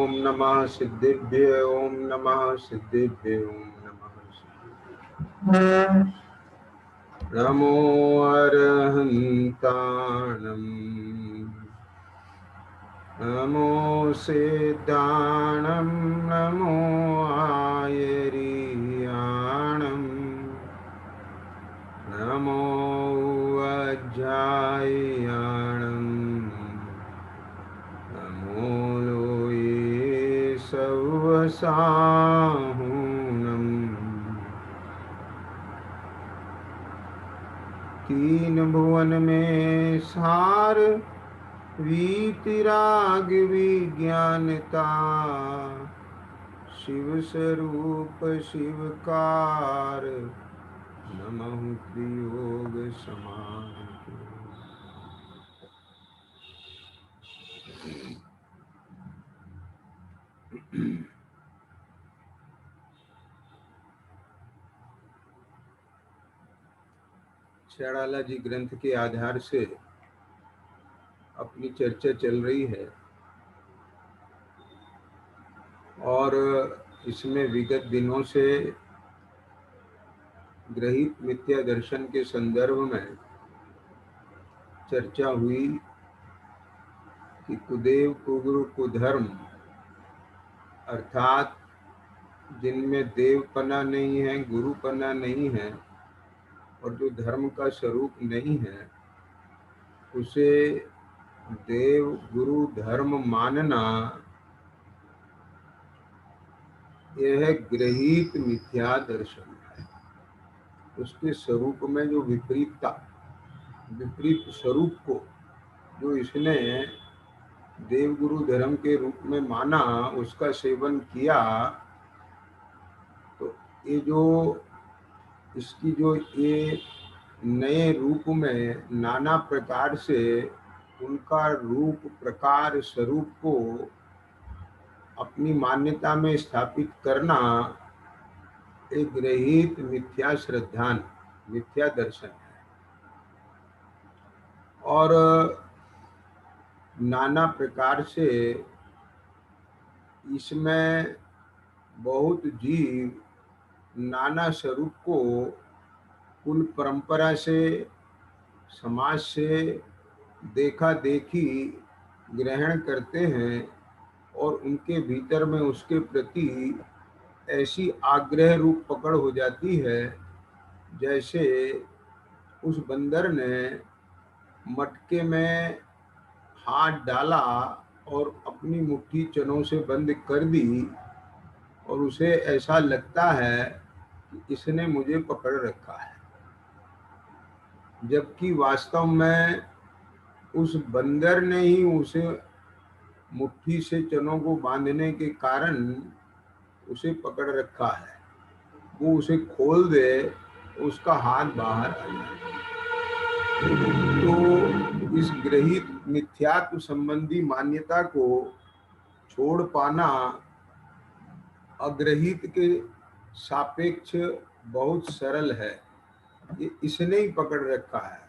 ओम नमः सिद्धिभ्य ओम नमः सिद्धिभ्य ओम नमः सिद्धिभ्य। नमो अरहन्ताणं नमो सिद्धाणं नमो आयरियाणं नमो वज्रायाणं नमो लोये सवसाहुनं। तीन भुवन में सार वीतराग विज्ञानता शिव स्वरूप शिवकार नमः त्रियोग समान। छेड़ाला जी ग्रंथ के आधार से अपनी चर्चा चल रही है और इसमें विगत दिनों से ग्रहित मिथ्या दर्शन के संदर्भ में चर्चा हुई कि कुदेव कुगुरु कुधर्म अर्थात जिनमें देवपना नहीं है, गुरुपना नहीं है और जो धर्म का स्वरूप नहीं है, उसे देव गुरु धर्म मानना यह ग्रहित मिथ्या दर्शन है। उसके स्वरूप में जो विपरीतता, विपरीत स्वरूप को जो इसने देव गुरु धर्म के रूप में माना, उसका सेवन किया, तो ये जो इसकी जो ये नए रूप में नाना प्रकार से उनका रूप प्रकार स्वरूप को अपनी मान्यता में स्थापित करना एक ग्रहित मिथ्या श्रद्धान, मिथ्या दर्शन है। और नाना प्रकार से इसमें बहुत जीव नाना स्वरूप को कुल परंपरा से, समाज से देखा देखी ग्रहण करते हैं और उनके भीतर में उसके प्रति ऐसी आग्रह रूप पकड़ हो जाती है जैसे उस बंदर ने मटके में हाथ डाला और अपनी मुट्ठी चनों से बंद कर दी और उसे ऐसा लगता है कि इसने मुझे पकड़ रखा है, जबकि वास्तव में उस बंदर ने ही उसे मुट्ठी से चनों को बांधने के कारण उसे पकड़ रखा है। वो उसे खोल दे तो उसका हाथ बाहर आ जाए। तो इस ग्रहित मिथ्यात्व संबंधी मान्यता को छोड़ पाना अग्रहित के सापेक्ष बहुत सरल है, ये इसने ही पकड़ रखा है।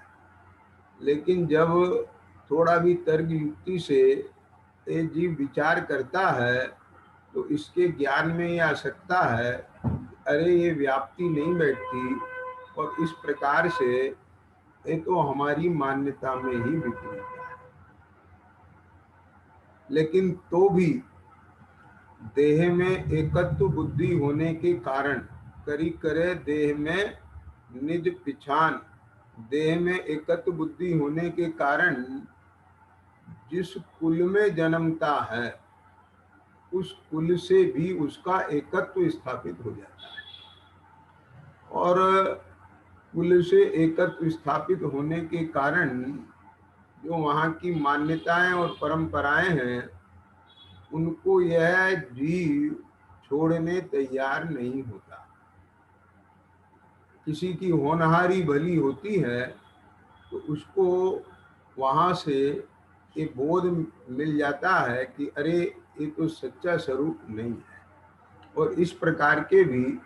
लेकिन जब थोड़ा भी तर्क युक्ति से ये जीव विचार करता है तो इसके ज्ञान में ये आ सकता है, अरे ये व्याप्ति नहीं बैठती और इस प्रकार से ये तो हमारी मान्यता में ही विपरीत है। लेकिन तो भी देह में एकत्व बुद्धि होने के कारण करी करे देह में निज पिछान, देह में एकत्व बुद्धि होने के कारण जिस कुल में जन्मता है उस कुल से भी उसका एकत्व स्थापित हो जाता है। और कुल से एकत्व स्थापित होने के कारण जो वहाँ की मान्यताएं और परंपराएं हैं उनको यह जीव छोड़ने तैयार नहीं होता। किसी की होनहारी भली होती है तो उसको वहाँ से ये बोध मिल जाता है कि अरे ये तो सच्चा स्वरूप नहीं है। और इस प्रकार के भी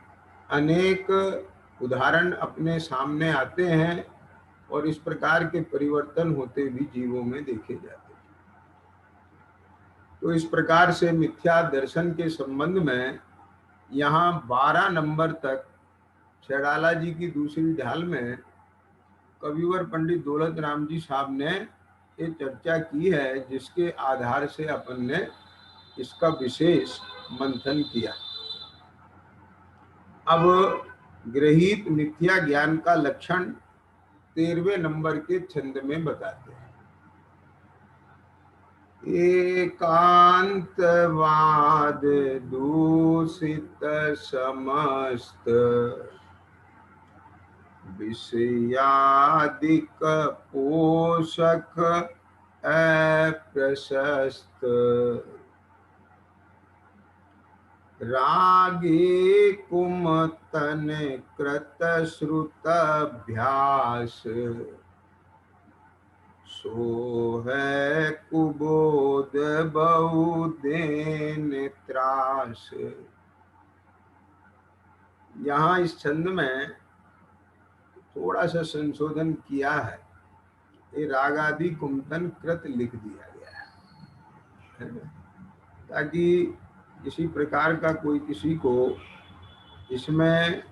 अनेक उदाहरण अपने सामने आते हैं और इस प्रकार के परिवर्तन होते भी जीवों में देखे जाते हैं। तो इस प्रकार से मिथ्या दर्शन के संबंध में यहाँ 12 नंबर तक छैड़ाला जी की दूसरी ढाल में कविवर पंडित दौलत राम जी साहब ने ये चर्चा की है, जिसके आधार से अपन ने इसका विशेष मंथन किया। अब गृहीत मिथ्या ज्ञान का लक्षण 13वें नंबर के छंद में बताते हैं। एकांतवाद दूषित समस्त विषयादिक पोषक अप्रशस्त रागे कुमतन कृत श्रुत अभ्यास सो है कुबोध बहुदेन त्रास। यहाँ इस छंद में थोड़ा सा संशोधन किया है, ये रागादि कुमतन कृत लिख दिया गया है ताकि किसी प्रकार का कोई किसी को इसमें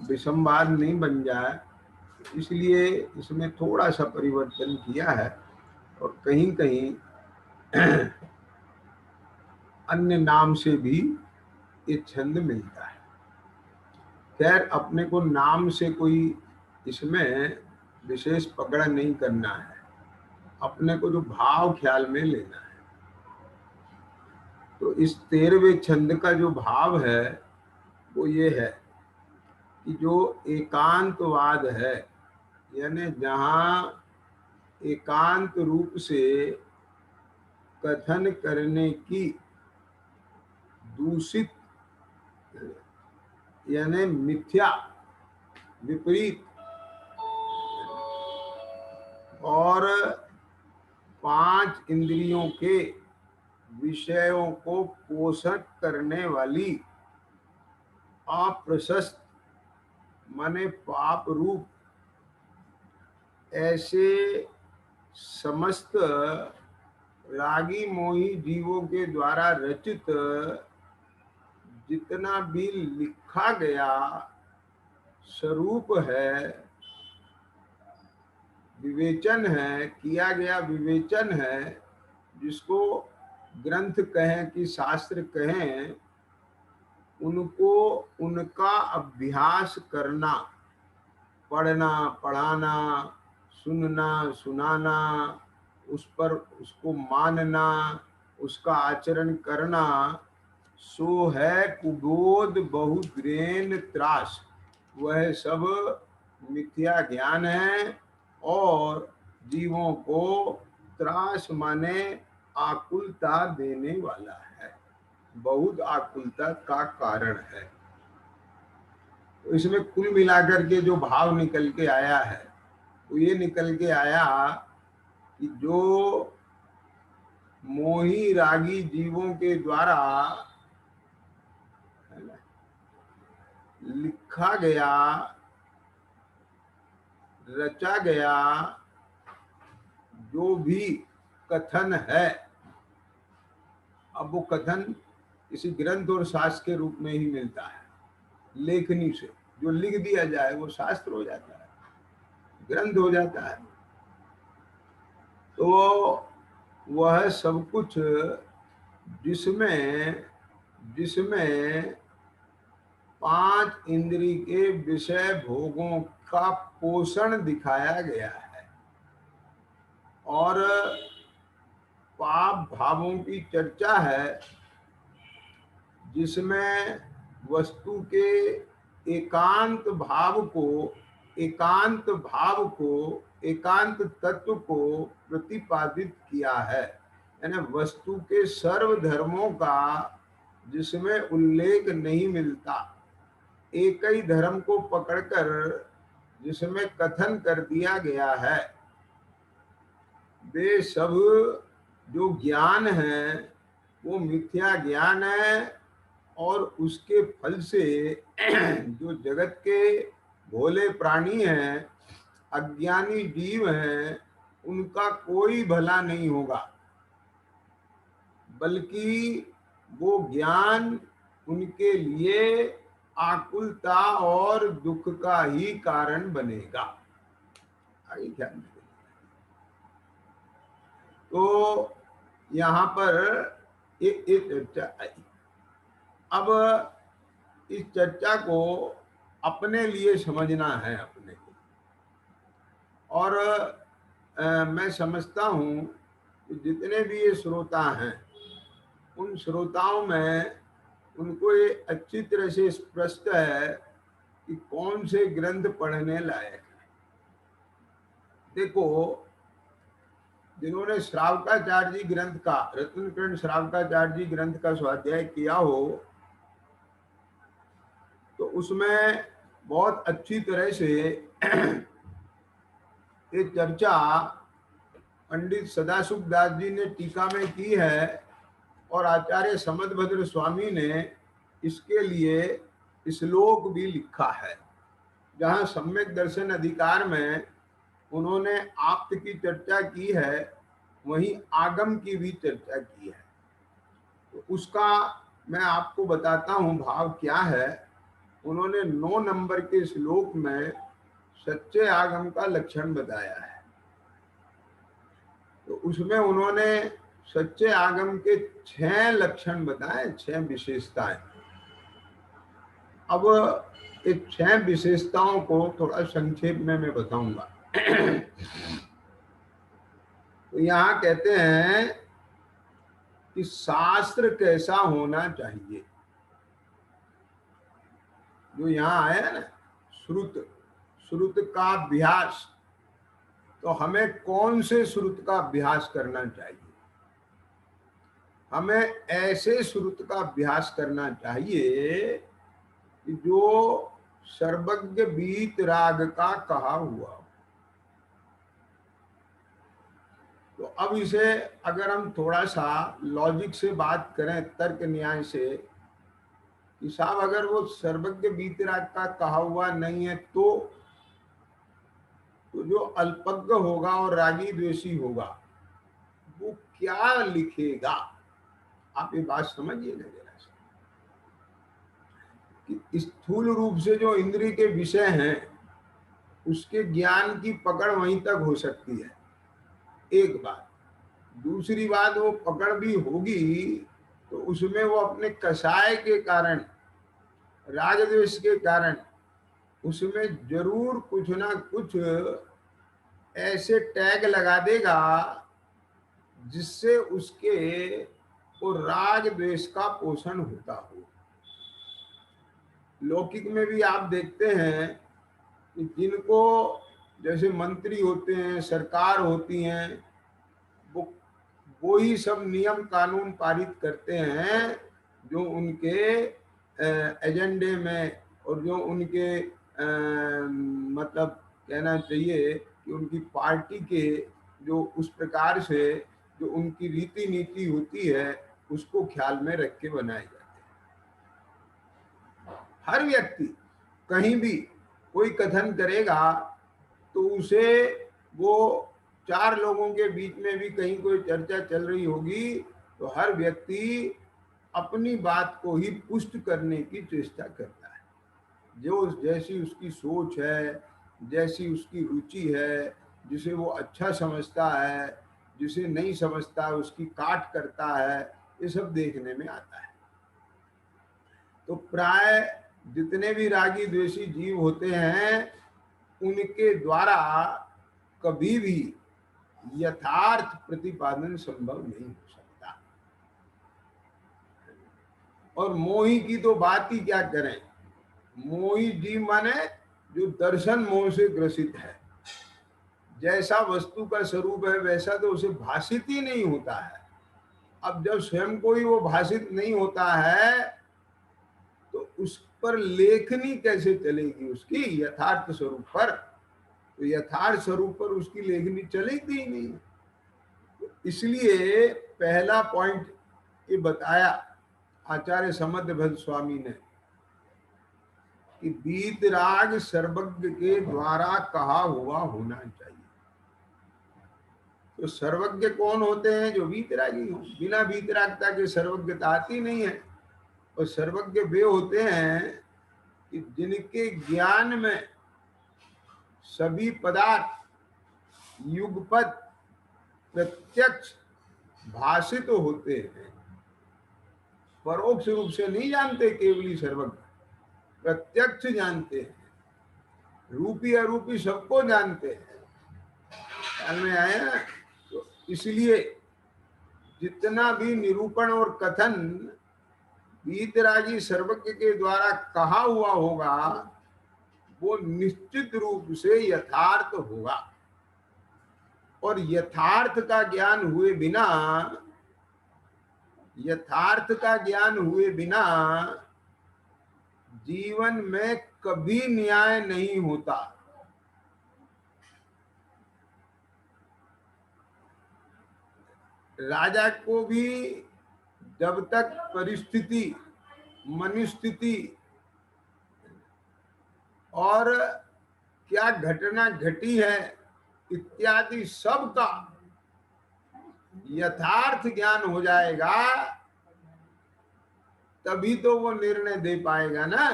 विसंवाद नहीं बन जाए, इसलिए इसमें थोड़ा सा परिवर्तन किया है और कहीं कहीं अन्य नाम से भी ये छंद मिलता है। खैर, अपने को नाम से कोई इसमें विशेष पकड़ नहीं करना है, अपने को जो भाव ख्याल में लेना है। तो इस 13वें छंद का जो भाव है वो ये है कि जो एकांतवाद है, यानी जहाँ एकांत रूप से कथन करने की दूषित यानी मिथ्या, विपरीत और 5 इंद्रियों के विषयों को पोषण करने वाली अप्रशस्त माने पाप रूप ऐसे समस्त रागी मोही जीवों के द्वारा रचित जितना भी लिखा गया स्वरूप है, विवेचन है, किया गया विवेचन है, जिसको ग्रंथ कहें कि शास्त्र कहें, उनको उनका अभ्यास करना, पढ़ना, पढ़ाना, सुनना, सुनाना, उस पर उसको मानना, उसका आचरण करना, सो है कुबोध बहुद्रेन त्रास, वह सब मिथ्या ज्ञान है और जीवों को त्रास माने आकुलता देने वाला है, बहुत आकुलता का कारण है। तो इसमें कुल मिलाकर के जो भाव निकल के आया है वो ये निकल के आया कि जो मोही रागी जीवों के द्वारा लिखा गया, रचा गया जो भी कथन है, अब वो कथन किसी ग्रंथ और शास्त्र के रूप में ही मिलता है। लेखनी से जो लिख दिया जाए वो शास्त्र हो जाता है, ग्रंथ हो जाता है। तो वह सब कुछ जिसमें 5 इंद्री के विषय भोगों का पोषण दिखाया गया है और पाप भावों की चर्चा है, जिसमें वस्तु के एकांत एकांत तत्व को प्रतिपादित किया है, यानी वस्तु के सर्व धर्मों का जिसमें उल्लेख नहीं मिलता, एक ही धर्म को पकड़कर जिसमें कथन कर दिया गया है, वे सब जो ज्ञान है वो मिथ्या ज्ञान है और उसके फल से जो जगत के भोले प्राणी हैं, अज्ञानी जीव हैं, उनका कोई भला नहीं होगा। बल्कि वो ज्ञान उनके लिए आकुलता और दुख का ही कारण बनेगा। आगे ध्यान दें। तो यहाँ पर एक चर्चा आई। अब इस चर्चा को अपने लिए समझना है, अपने को। और मैं समझता हूँ कि जितने भी ये श्रोता हैं, उन श्रोताओं में उनको ये अच्छी तरह से स्पष्ट है कि कौन से ग्रंथ पढ़ने लायक है। देखो, जिन्होंने श्रावकाचार्य जी ग्रंथ का, रत्नकर्ण श्रावकाचार्य जी ग्रंथ का स्वाध्याय किया हो, तो उसमें बहुत अच्छी तरह से ये चर्चा पंडित सदाशिव दास जी ने टीका में की है, और आचार्य समदभद्र स्वामी ने इसके लिए श्लोक भी लिखा है। जहाँ सम्यक दर्शन अधिकार में उन्होंने आप्त की चर्चा की है, वहीं आगम की भी चर्चा की है। तो उसका मैं आपको बताता हूँ भाव क्या है। उन्होंने 9 नंबर के श्लोक में सच्चे आगम का लक्षण बताया है। तो उसमें उन्होंने सच्चे आगम के 6 लक्षण बताए, 6 विशेषताएं। अब इस 6 विशेषताओं को थोड़ा संक्षेप में मैं बताऊंगा। तो यहाँ कहते हैं कि शास्त्र कैसा होना चाहिए। जो यहाँ आया ना, श्रुत, श्रुत का अभ्यास, तो हमें कौन से श्रुत का अभ्यास करना चाहिए? हमें ऐसे श्रुत का अभ्यास करना चाहिए जो सर्वज्ञ वीतराग का कहा हुआ। तो अब इसे अगर हम थोड़ा सा लॉजिक से बात करें, तर्क न्याय से, कि साहब अगर वो सर्वज्ञ वीतराग का कहा हुआ नहीं है, तो जो अल्पज्ञ होगा और रागी द्वेषी होगा, वो क्या लिखेगा? आप ये बात समझिए ना जरा सा, कि स्थूल रूप से जो इंद्रिय के विषय हैं, उसके ज्ञान की पकड़ वहीं तक हो सकती है, एक बात। दूसरी बात, वो पकड़ भी होगी तो उसमें वो अपने कसाय के कारण, राग द्वेष के कारण, उसमें जरूर कुछ ना कुछ ऐसे टैग लगा देगा जिससे उसके वो राग द्वेष का पोषण होता हो। लौकिक में भी आप देखते हैं कि जिनको, जैसे मंत्री होते हैं, सरकार होती हैं, वो ही सब नियम कानून पारित करते हैं जो उनके एजेंडे में, और जो उनके मतलब कहना चाहिए कि उनकी पार्टी के जो उस प्रकार से जो उनकी रीति नीति होती है, उसको ख्याल में रख के बनाए जाते हैं। हर व्यक्ति कहीं भी कोई कथन करेगा तो उसे, वो 4 लोगों के बीच में भी कहीं कोई चर्चा चल रही होगी, तो हर व्यक्ति अपनी बात को ही पुष्ट करने की चेष्टा करता है। जो जैसी उसकी सोच है, जैसी उसकी रुचि है, जिसे वो अच्छा समझता है, जिसे नहीं समझता उसकी काट करता है, ये सब देखने में आता है। तो प्राय जितने भी रागी द्वेषी जीव होते हैं, उनके द्वारा कभी भी यथार्थ प्रतिपादन संभव नहीं हो सकता। और मोही की तो बात ही क्या करें। मोही जीव माने जो दर्शन मोह से ग्रसित है। जैसा वस्तु का स्वरूप है वैसा तो उसे भाषित ही नहीं होता है। अब जब स्वयं को ही वो भाषित नहीं होता है, तो उस पर लेखनी कैसे चलेगी उसकी यथार्थ स्वरूप पर? तो यथार्थ स्वरूप पर उसकी लेखनी चलेगी ही नहीं। तो इसलिए पहला पॉइंट ये बताया आचार्य समदभद्र स्वामी ने कि वीतराग सर्वज्ञ के द्वारा कहा हुआ होना चाहिए। तो सर्वज्ञ कौन होते हैं? जो वीतरागी हो। बिना वीतरागता के सर्वज्ञता आती नहीं है। और सर्वज्ञ वे होते हैं कि जिनके ज्ञान में सभी पदार्थ युगपत प्रत्यक्ष भाषित होते हैं। परोक्ष रूप से नहीं जानते केवली सर्वज्ञ, प्रत्यक्ष जानते हैं, रूपी अरूपी सबको जानते हैं। ख्याल में आया ना? तो इसलिए जितना भी निरूपण और कथन वीतरागी सर्वज्ञ के द्वारा कहा हुआ होगा वो निश्चित रूप से यथार्थ होगा। और यथार्थ का ज्ञान हुए बिना, यथार्थ का ज्ञान हुए बिना जीवन में कभी न्याय नहीं होता। राजा को भी जब तक परिस्थिति, मनुस्थिति और क्या घटना घटी है इत्यादि सब का यथार्थ ज्ञान हो जाएगा, तभी तो वो निर्णय दे पाएगा ना।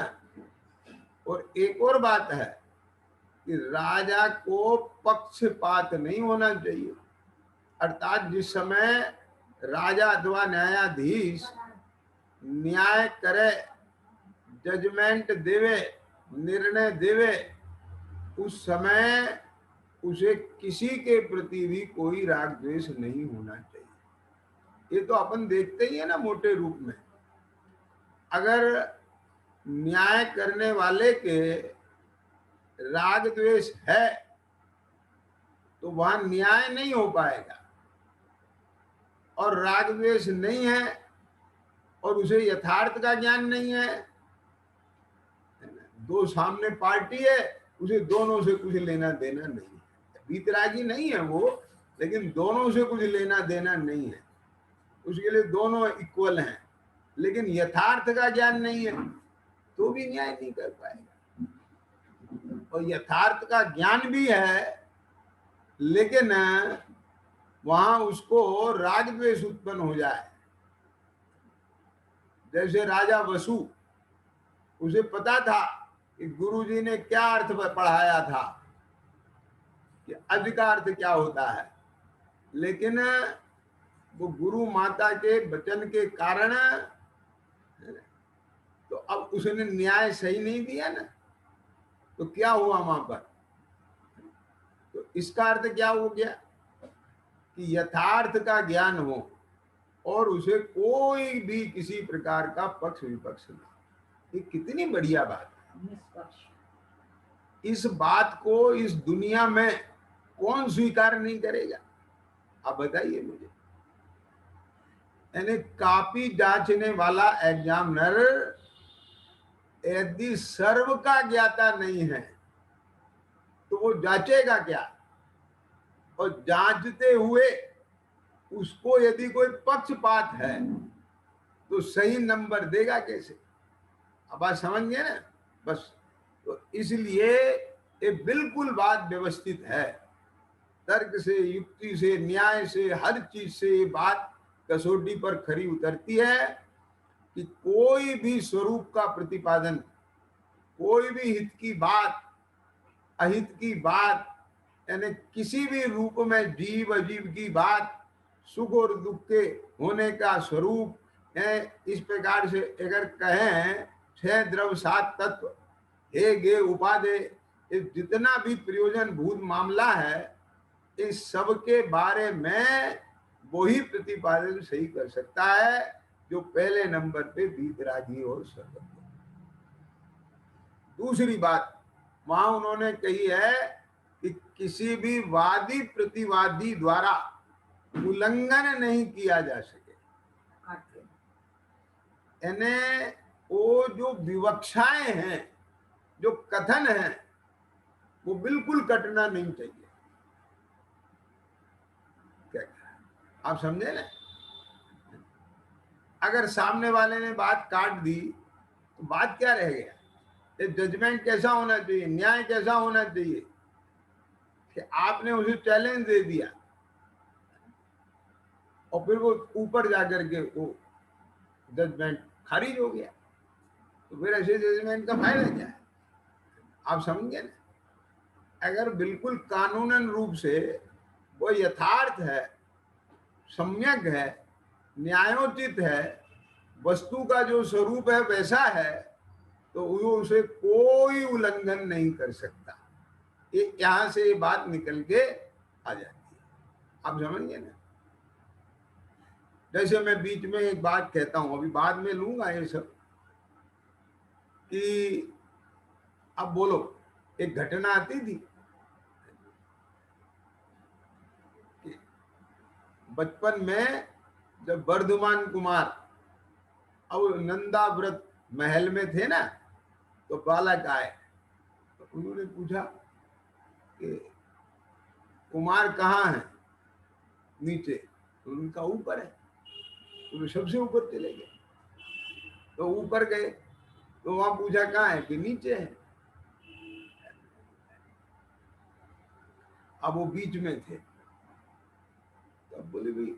और एक और बात है कि राजा को पक्षपात नहीं होना चाहिए। अर्थात जिस समय राजा अथवा न्यायाधीश न्याय करे, जजमेंट देवे, निर्णय देवे, उस समय उसे किसी के प्रति भी कोई राग द्वेष नहीं होना चाहिए। ये तो अपन देखते ही है ना मोटे रूप में। अगर न्याय करने वाले के राग द्वेष है तो वहां न्याय नहीं हो पाएगा। और राग द्वेष नहीं है और उसे यथार्थ का ज्ञान नहीं है, दो सामने पार्टी है, उसे दोनों से कुछ लेना देना नहीं है। वीतरागी नहीं है वो, लेकिन दोनों से कुछ लेना देना नहीं है, उसके लिए दोनों इक्वल हैं। लेकिन यथार्थ का ज्ञान नहीं है तो भी न्याय नहीं कर पाएगा। और यथार्थ का ज्ञान भी है लेकिन वहां उसको राग द्वेष उत्पन्न हो जाए। जैसे राजा वसु, उसे पता था कि गुरुजी ने क्या अर्थ पढ़ाया था, कि अज का अर्थ क्या होता है, लेकिन वो गुरु माता के वचन के कारण तो अब उसने न्याय सही नहीं दिया ना, तो क्या हुआ वहां पर? तो इसका अर्थ क्या हो गया कि यथार्थ का ज्ञान हो और उसे कोई भी किसी प्रकार का पक्ष विपक्ष नहीं। ये कितनी बढ़िया बात है। इस बात को इस दुनिया में कौन स्वीकार नहीं करेगा? आप बताइए मुझे। यानी कॉपी जांचने वाला एग्जामिनर यदि सर्व का ज्ञाता नहीं है तो वो जांचेगा क्या? और जांचते हुए उसको यदि कोई पक्षपात है तो सही नंबर देगा कैसे? अब बात समझ गए ना? बस तो इसलिए ये बिल्कुल बात व्यवस्थित है, तर्क से, युक्ति से, न्याय से, हर चीज से ये बात कसौटी पर खरी उतरती है कि कोई भी स्वरूप का प्रतिपादन, कोई भी हित की बात, अहित की बात, यानी किसी भी रूप में जीव अजीव की बात, सुख और दुख के होने का स्वरूप है। इस प्रकार से अगर कहें 6 द्रव्य 7 तत्व, हे गे उपादे, जितना भी प्रयोजन भूत मामला है, इस सब के बारे में वही प्रतिपादन सही कर सकता है जो पहले नंबर पे वीतरागी और सर्वज्ञ। दूसरी बात वहां उन्होंने कही है कि किसी भी वादी प्रतिवादी द्वारा उल्लंघन नहीं किया जा सके। यानी वो जो विवक्षाएं हैं, जो कथन है, वो बिल्कुल कटना नहीं चाहिए। क्या आप समझे ना? अगर सामने वाले ने बात काट दी तो बात क्या रह गया? जजमेंट कैसा होना चाहिए, न्याय कैसा होना चाहिए कि आपने उसे चैलेंज दे दिया और फिर वो ऊपर जाकर के वो जजमेंट खारिज हो गया, तो फिर ऐसे जजमेंट का फायदा क्या है? आप समझे ना? अगर बिल्कुल कानूनन रूप से वो यथार्थ है, सम्यक है, न्यायोचित है, वस्तु का जो स्वरूप है वैसा है, तो वो उसे कोई उल्लंघन नहीं कर सकता। ये यहां से ये बात निकल के आ जाती है। आप समझिए ना? जैसे मैं बीच में एक बात कहता हूं, अभी बाद में लूंगा ये सब, कि अब बोलो, एक घटना आती थी कि बचपन में जब वर्धमान कुमार अब नंदा व्रत महल में थे ना, तो बालक आए, तो उन्होंने पूछा कि कुमार कहाँ है? नीचे। तो उनका ऊपर है। तो वे सबसे ऊपर चले गए, तो ऊपर गए तो वहां पूछा कहाँ है? कि नीचे है। अब वो बीच में थे, तो अब बोले भाई,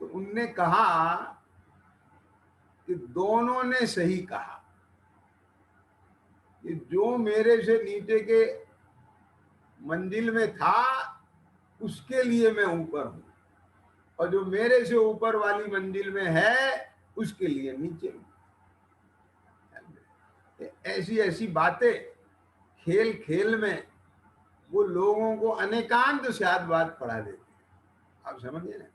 तो उनने कहा कि दोनों ने सही कहा कि जो मेरे से नीचे के मंजिल में था उसके लिए मैं ऊपर हूं, और जो मेरे से ऊपर वाली मंजिल में है उसके लिए नीचे हूं। ऐसी ऐसी बातें खेल खेल में वो लोगों को अनेकांत शायद बात पढ़ा देते हैं। आप समझिए ना?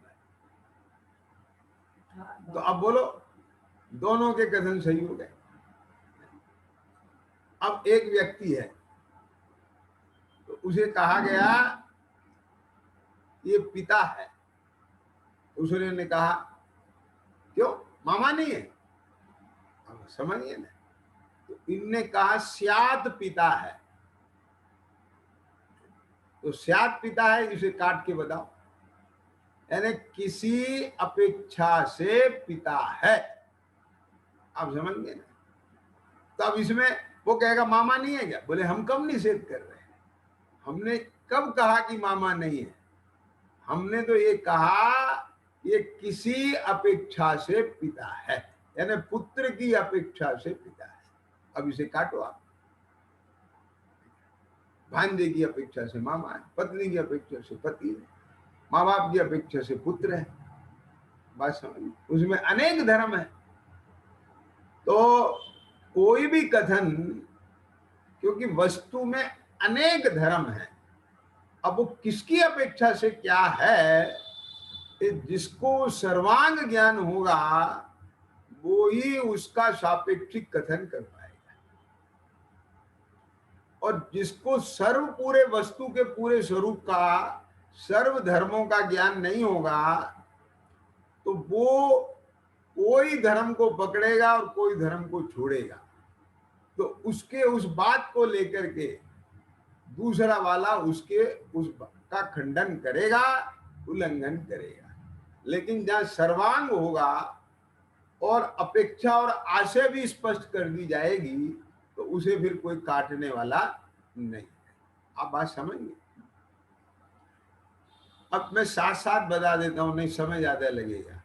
तो अब बोलो, दोनों के कथन सही हो गए। अब एक व्यक्ति है, तो उसे कहा गया ये पिता है। उसने ने कहा क्यों, मामा नहीं है? अब समझिए ना? तो इनने कहा स्यात पिता है। तो स्यात पिता है, इसे काट के बताओ। यानी किसी अपेक्षा से पिता है। आप समझ गए ना? तो अब इसमें वो कहेगा मामा नहीं है क्या? बोले हम कब निषेध कर रहे हैं? हमने कब कहा कि मामा नहीं है? हमने तो ये कहा ये किसी अपेक्षा से पिता है, यानी पुत्र की अपेक्षा से पिता है। अब इसे काटो आप। भांजे की अपेक्षा से मामा है, पत्नी की अपेक्षा से पति है, माँ बाप की अपेक्षा से पुत्र है। बात समझ? उसमें अनेक धर्म है। तो कोई भी कथन, क्योंकि वस्तु में अनेक धर्म है, अब वो किसकी अपेक्षा से क्या है, जिसको सर्वांग ज्ञान होगा वो ही उसका सापेक्षिक कथन कर पाएगा, और जिसको सर्व पूरे वस्तु के पूरे स्वरूप का, सर्व धर्मों का ज्ञान नहीं होगा, तो वो कोई धर्म को पकड़ेगा और कोई धर्म को छोड़ेगा। तो उसके उस बात को लेकर के दूसरा वाला उसके उस का खंडन करेगा, उल्लंघन करेगा। लेकिन जहां सर्वांग होगा और अपेक्षा और आशय भी स्पष्ट कर दी जाएगी, तो उसे फिर कोई काटने वाला नहीं। आप बात समझिए? अब मैं साथ साथ बता देता हूं, नहीं समय ज्यादा लगेगा।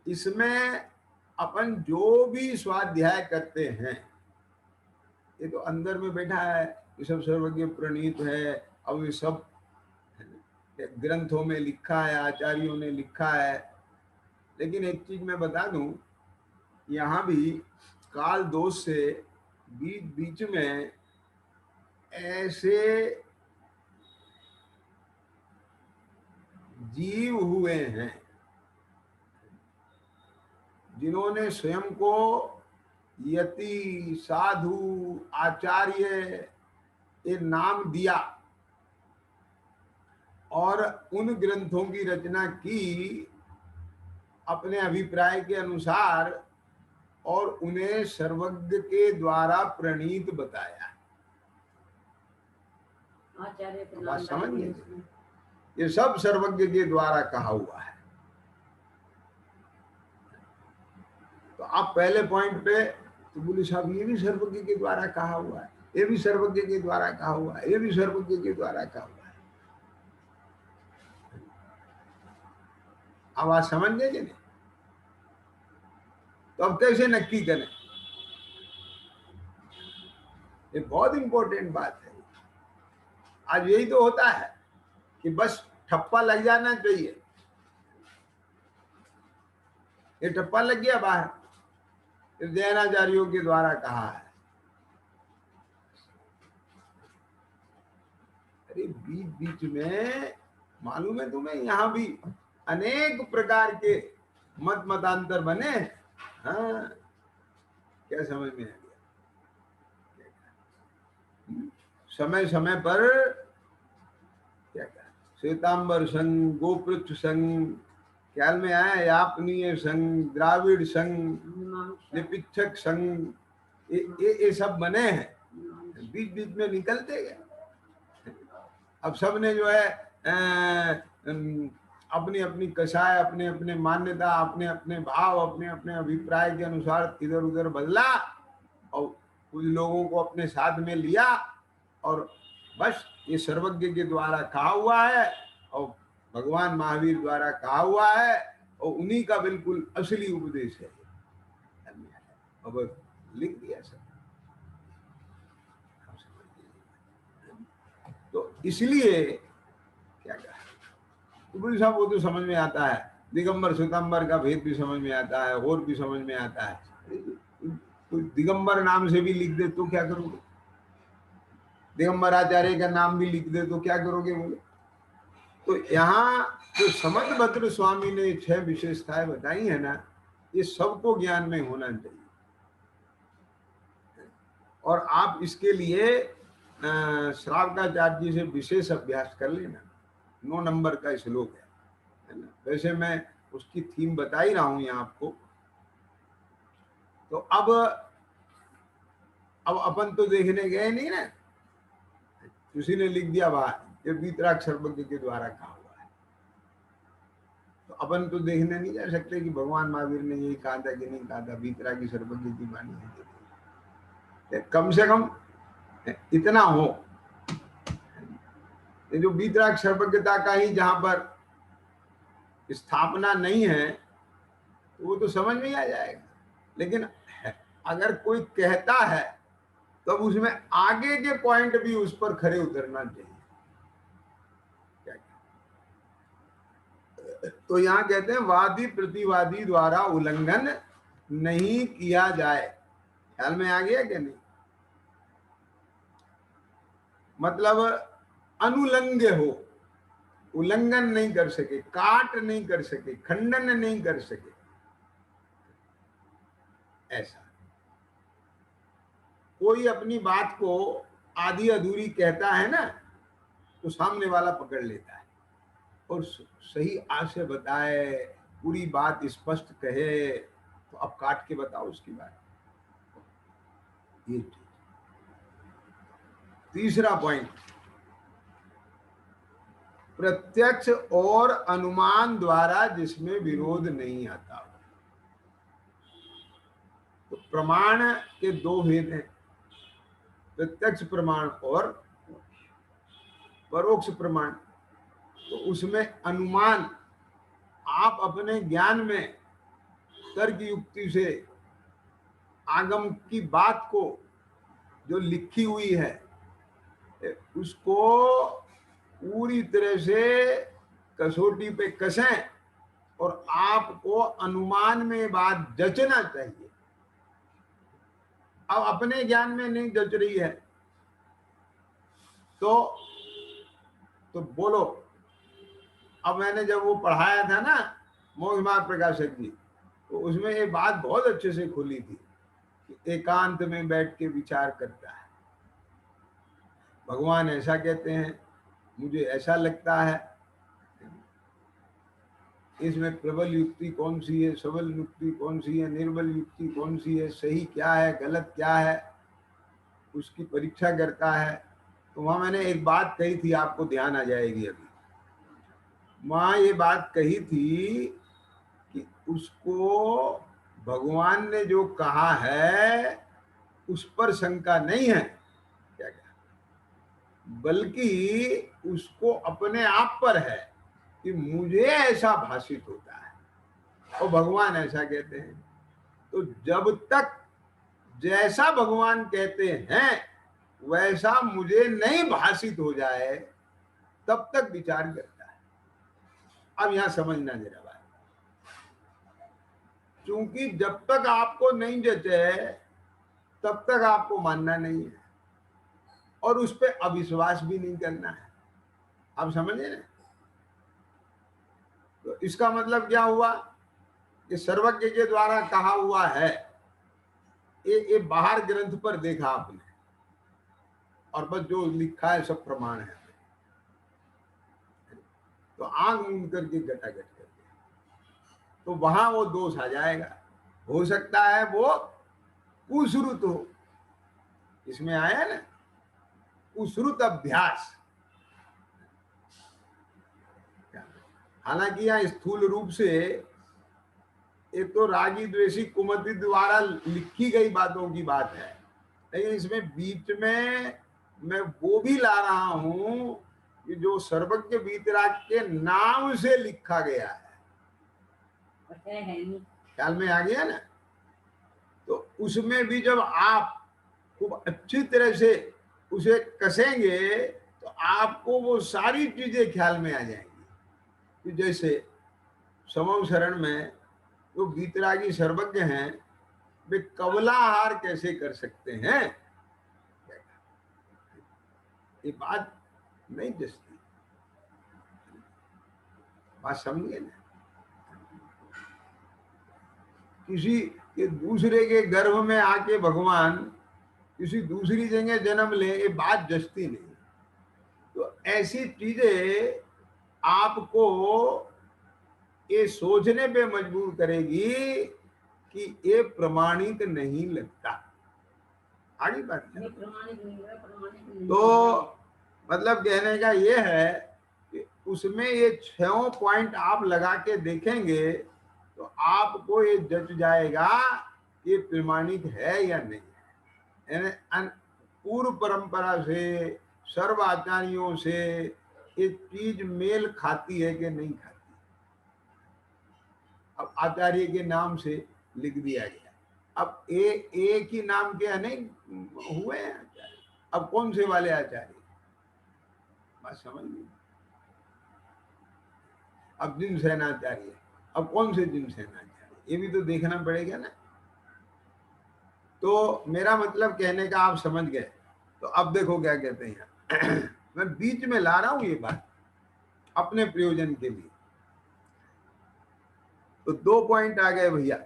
इसमें अपन जो भी स्वाध्याय करते हैं, ये तो अंदर में बैठा है, ये सब सर्वज्ञ प्रणीत है। अब ये सब ग्रंथों में लिखा है, आचार्यों ने लिखा है। लेकिन एक चीज मैं बता दूं, यहाँ भी काल दोष से बीच बीच में ऐसे जीव हुए हैं जिन्होंने स्वयं को यति, साधु, आचार्य ये नाम दिया और उन ग्रंथों की रचना की अपने अभिप्राय के अनुसार, और उन्हें सर्वज्ञ के द्वारा प्रणीत बताया। बात समझिए? ये सब सर्वज्ञ के द्वारा कहा हुआ है। तो आप पहले पॉइंट पे तो बोले साहब ये भी सर्वज्ञ के द्वारा कहा हुआ है, ये भी सर्वज्ञ के द्वारा कहा हुआ है, ये भी सर्वज्ञ के द्वारा कहा हुआ है। अब आज समझ गए कि नहीं? तो अब कैसे नक्की करें? ये बहुत इंपॉर्टेंट बात है। आज यही तो होता है कि बस ठप्पा लग जाना चाहिए। ये ठप्पा लग गया बाहर, फिर जैनाचार्यों के द्वारा कहा है। अरे बीच बीच में मालूम है तुम्हें, यहाँ भी अनेक प्रकार के मत मतांतर बने। हाँ, क्या समझ में आ गया? समय समय पर क्या कहा, श्वेतांबर संघ, गोपृच्छ संघ, ख्याल में आया, यापनीय संघ, द्राविड़ संघ, लिपिच्छक संघ, ये सब बने हैं, बीच बीच में निकलते गए। अब सबने जो है अपनी अपनी कषाय, अपने अपने मान्यता, अपने अपने भाव, अपने अपने अभिप्राय के अनुसार इधर उधर बदला और कुछ लोगों को अपने साथ में लिया, और बस ये सर्वज्ञ के द्वारा कहा हुआ है और भगवान महावीर द्वारा कहा हुआ है और उन्हीं का बिल्कुल असली उपदेश है। अब लिख दिया सब। तो इसलिए क्या कहा गुरु साहब, वो तो समझ में आता है, दिगंबर श्वेतांबर का भेद भी समझ में आता है, और भी समझ में आता है। तो दिगंबर नाम से भी लिख दे तो क्या करोगे? दिगंबर आचार्य का नाम भी लिख दे तो क्या करोगे बोले? तो यहाँ जो समदभद्र स्वामी ने 6 विशेषताएं बताई है ना, ये सबको ज्ञान में होना चाहिए। और आप इसके लिए श्रावकाचार्य जी से विशेष अभ्यास कर लेना। 9 नंबर का श्लोक है ना। वैसे मैं उसकी थीम बता ही रहा हूं यहाँ आपको। तो अब अपन तो देखने गए नहीं ना, किसी ने लिख दिया बाहर, ये वीतराग सर्वज्ञ के द्वारा कहा हुआ है। तो अपन तो देखने नहीं जा सकते कि भगवान महावीर ने यही कहा था कि नहीं कहा था, वीतरागी सर्वज्ञ की वाणी है। कम से कम इतना हो, ये जो वीतराग सर्वज्ञता का ही जहां पर स्थापना नहीं है तो वो तो समझ में आ जाएगा। लेकिन अगर कोई कहता है तो उसमें आगे के पॉइंट भी उस पर खरे उतरना चाहिए। तो यहां कहते हैं वादी प्रतिवादी द्वारा उल्लंघन नहीं किया जाए। ख्याल में आ गया कि नहीं? मतलब अनुलंघ्य हो, उल्लंघन नहीं कर सके, काट नहीं कर सके, खंडन नहीं कर सके, ऐसा। कोई अपनी बात को आधी अधूरी कहता है ना, तो सामने वाला पकड़ लेता है और सही आशय बताए, पूरी बात स्पष्ट कहे, तो अब काट के बताओ उसकी बात। ये तीसरा पॉइंट, प्रत्यक्ष और अनुमान द्वारा जिसमें विरोध नहीं आता। तो प्रमाण के 2 भेद हैं, प्रत्यक्ष प्रमाण और परोक्ष प्रमाण। तो उसमें अनुमान आप अपने ज्ञान में तर्क युक्ति से आगम की बात को जो लिखी हुई है उसको पूरी तरह से कसौटी पे कसें और आपको अनुमान में बात जचना चाहिए। अब अपने ज्ञान में नहीं जच रही है तो बोलो। अब मैंने जब वो पढ़ाया था ना मोक्ष मार्ग प्रकाशक जी, तो उसमें ये बात बहुत अच्छे से खुली थी कि एकांत में बैठ के विचार करता है, भगवान ऐसा कहते हैं, मुझे ऐसा लगता है, इसमें प्रबल युक्ति कौन सी है, सबल युक्ति कौन सी है, निर्बल युक्ति कौन सी है, सही क्या है, गलत क्या है, उसकी परीक्षा करता है। तो वहां मैंने एक बात कही थी, आपको ध्यान आ जाएगी अभी। वहां ये बात कही थी कि उसको भगवान ने जो कहा है उस पर शंका नहीं है, क्या क्या, बल्कि उसको अपने आप पर है कि मुझे ऐसा भाषित होता है। और भगवान ऐसा कहते हैं। तो जब तक जैसा भगवान कहते हैं वैसा मुझे नहीं भाषित हो जाए तब तक विचार करता है। अब यहां समझना जरा बात, क्योंकि जब तक आपको नहीं जचे तब तक आपको मानना नहीं है और उस पर अविश्वास भी नहीं करना है। आप समझे ना? तो इसका मतलब क्या हुआ कि सर्वज्ञ के द्वारा कहा हुआ है, ये बाहर ग्रंथ पर देखा आपने और बस जो लिखा है सब प्रमाण है, तो आंख मूंद करके गटागट कर दिया, तो वहां वो दोष आ जाएगा। हो सकता है वो कुश्रुत हो, इसमें आया ना कुश्रुत अभ्यास। हालांकि यहाँ स्थूल रूप से ये तो रागी द्वेषी कुमति द्वारा लिखी गई बातों की बात है, लेकिन इसमें बीच में मैं वो भी ला रहा हूं कि जो सर्वज्ञ वीतराग के नाम से लिखा गया है, ख्याल में आ गया ना? तो उसमें भी जब आप खूब अच्छी तरह से उसे कसेंगे तो आपको वो सारी चीजें ख्याल में आ जाएंगी कि जैसे समम शरण में जो वीतरागी सर्वज्ञ हैं वे कवलाहार कैसे कर सकते हैं, ये बात नहीं जचती। बात समझिए ना? किसी के दूसरे के गर्भ में आके भगवान किसी दूसरी जगह जन्म ले, ये बात जचती नहीं। तो ऐसी चीजें आपको ये सोचने पे मजबूर करेगी कि ये प्रमाणित नहीं लगता। आगे बात है। तो मतलब कहने का ये है कि उसमें ये 6 पॉइंट आप लगा के देखेंगे तो आपको ये जच जाएगा ये प्रमाणित है या नहीं है। यानी पूर्व परंपरा से सर्व आचार्यों से ये चीज मेल खाती है कि नहीं खाती। अब आचार्य के नाम से लिख दिया गया, अब एक ही नाम के अनेक हुए हैं आचार्य, अब कौन से वाले आचार्य, बात समझ ली? अब जिन सेनाचार्य, अब कौन से जिन सेनाचार्य, ये भी तो देखना पड़ेगा ना। तो मेरा मतलब कहने का आप समझ गए। तो अब देखो क्या कहते हैं मैं बीच में ला रहा हूं ये बात अपने प्रयोजन के लिए। तो 2 पॉइंट आ गए भैया,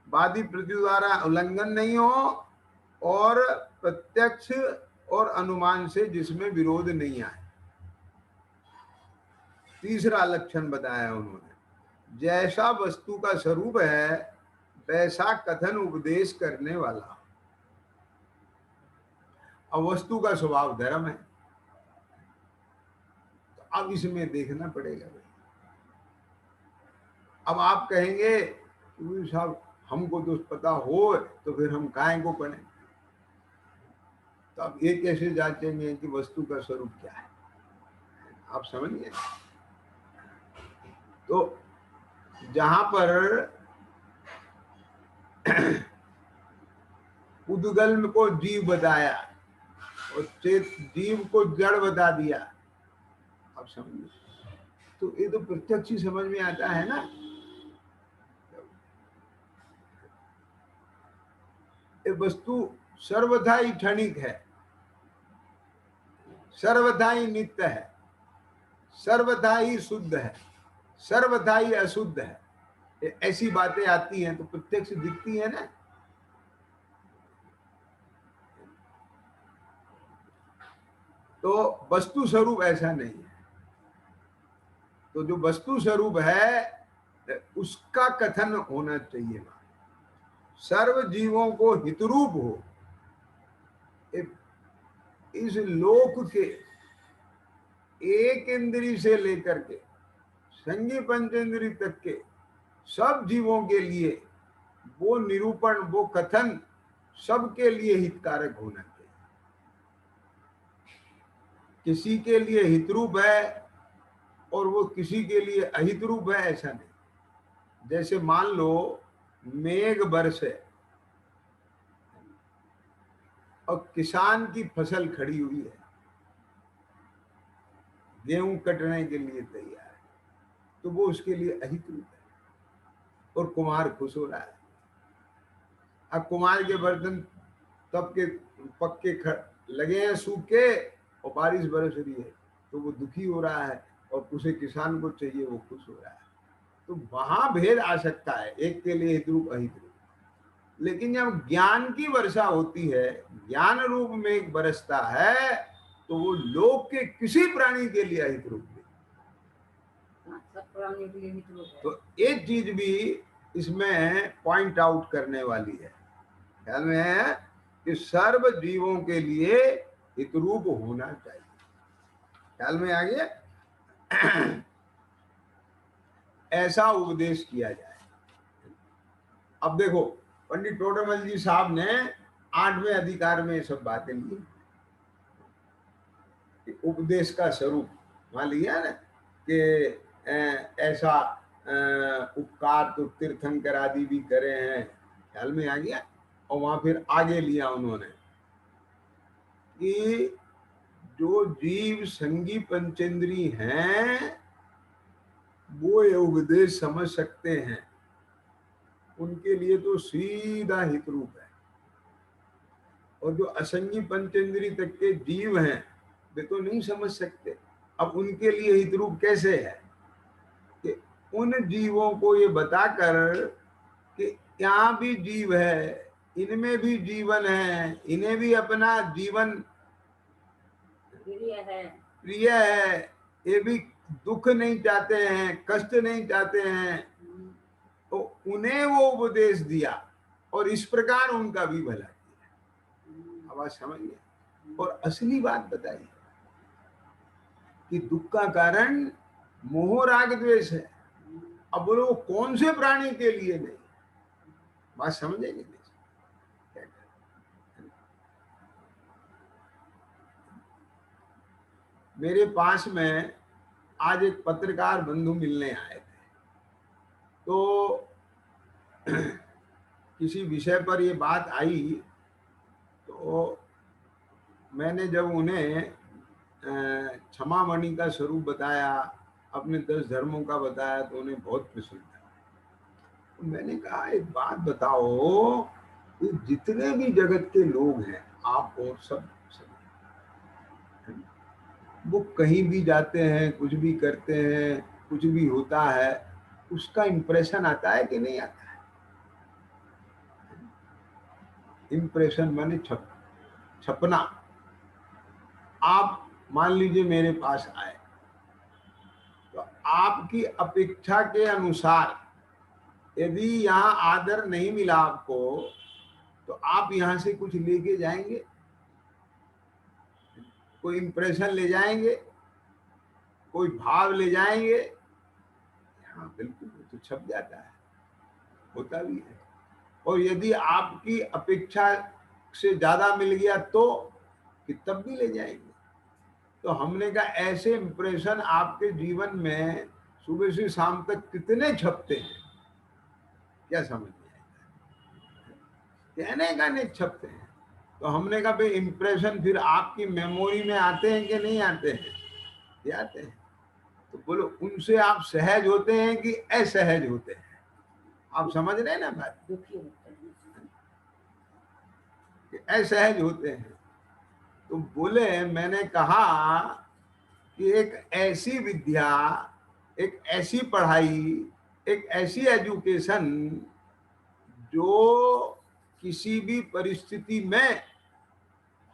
वादी प्रति द्वारा उल्लंघन नहीं हो और प्रत्यक्ष और अनुमान से जिसमें विरोध नहीं आए। तीसरा लक्षण बताया उन्होंने, जैसा वस्तु का स्वरूप है वैसा कथन उपदेश करने वाला। अब वस्तु का स्वभाव धर्म है, तो अब इसमें देखना पड़ेगा भाई। अब आप कहेंगे कि साहब हमको तो पता हो तो फिर हम काहे को पढ़ें। तो अब ये कैसे जांचेंगे कि वस्तु का स्वरूप क्या है, आप समझिए। तो जहां पर उद्गल को जीव बताया और चेत जीव को जड़ बता दिया, आप समझिए। तो ये तो प्रत्यक्ष ही समझ में आता है ना। ये वस्तु सर्वथा ही क्षणिक है, सर्वथा ही नित्य है, सर्वथा ही शुद्ध है, सर्वथा ही अशुद्ध है। ऐसी बातें आती हैं तो प्रत्यक्ष दिखती है ना। तो वस्तु स्वरूप ऐसा नहीं है। तो जो वस्तु स्वरूप है उसका कथन होना चाहिए, सर्व जीवों को हितरूप हो। इस लोक के एक इंद्री से लेकर के संगी पंचेंद्री तक के सब जीवों के लिए वो निरूपण, वो कथन सबके लिए हितकारक होना चाहिए। किसी के लिए हितरूप है और वो किसी के लिए अहितरूप है, ऐसा नहीं। जैसे मान लो मेघ बरसे और किसान की फसल खड़ी हुई है, गेहूं कटने के लिए तैयार है, तो वो उसके लिए अहित रूप है और कुम्हार खुश हो रहा है। अब कुम्हार के बर्तन तब के पक्के लगे हैं सूख के और बारिश बरस रही है, तो वो दुखी हो रहा है, और उसे किसान को चाहिए वो खुश हो रहा है। तो वहां भेद आ सकता है, एक के लिए हित रूप अहित रूप। लेकिन जब ज्ञान की वर्षा होती है, ज्ञान रूप में एक बरसता है, तो वो लोक के किसी प्राणी के लिए अहित रूप है। सब प्राणी के लिए हित रूप है। तो एक चीज भी इसमें पॉइंट आउट करने वाली है, ख्याल में है कि सर्व जीवों के लिए हित रूप होना चाहिए। ख्याल में आ गया? ऐसा उपदेश किया जाए। अब देखो, पंडित टोडरमल जी साहब ने 8वें अधिकार में ये सब बातें ली। उपदेश का स्वरूप मान लिया ना कि ऐसा उपकार तो तीर्थंकर आदि भी करे हैं। ख्याल में आ गया? और वहां फिर आगे लिया उन्होंने कि जो जीव संगी पंचेंद्री हैं वो ये उपदेश समझ सकते हैं, उनके लिए तो सीधा हित रूप है। और जो असंगी पंचेंद्री तक के जीव हैं वे तो नहीं समझ सकते। अब उनके लिए हित रूप कैसे है कि उन जीवों को ये बताकर कि यहाँ भी जीव है, इनमें भी जीवन है, इन्हें भी अपना जीवन प्रिय है, ये भी दुख नहीं चाहते हैं, कष्ट नहीं चाहते हैं, तो उन्हें वो उपदेश दिया और इस प्रकार उनका भी भला किया। आवाज समझिए? और असली बात बताइए कि दुख का कारण मोह राग द्वेष है। अब बोलो वो कौन से प्राणी के लिए नहीं? बात समझेंगे? मेरे पास में आज एक पत्रकार बंधु मिलने आए थे, तो किसी विषय पर ये बात आई, तो मैंने जब उन्हें क्षमा मणि का स्वरूप बताया, अपने 10 धर्मों का बताया, तो उन्हें बहुत प्रसन्न था। तो मैंने कहा एक बात बताओ कि जितने भी जगत के लोग हैं, आप और सब वो कहीं भी जाते हैं, कुछ भी करते हैं, कुछ भी होता है, उसका इंप्रेशन आता है कि नहीं आता है? इंप्रेशन माने छपना। आप मान लीजिए मेरे पास आए, तो आपकी अपेक्षा के अनुसार यदि यहाँ आदर नहीं मिला आपको, तो आप यहाँ से कुछ लेके जाएंगे, कोई इंप्रेशन ले जाएंगे, कोई भाव ले जाएंगे? हाँ बिल्कुल, तो छप जाता है, होता भी है। और यदि आपकी अपेक्षा से ज्यादा मिल गया तो कि तब भी ले जाएंगे। तो हमने कहा ऐसे इंप्रेशन आपके जीवन में सुबह से शाम तक कितने छपते हैं, क्या समझ में आएगा? कहने का नहीं छपते हैं। तो हमने कहा भाई इंप्रेशन फिर आपकी मेमोरी में आते हैं कि नहीं आते हैं? ये आते हैं। तो बोलो उनसे आप सहज होते हैं कि असहज होते हैं? आप समझ रहे हैं ना बात? दुखी होते हैं कि असहज होते हैं। तो बोले, मैंने कहा कि एक ऐसी विद्या, एक ऐसी पढ़ाई, एक ऐसी एजुकेशन जो किसी भी परिस्थिति में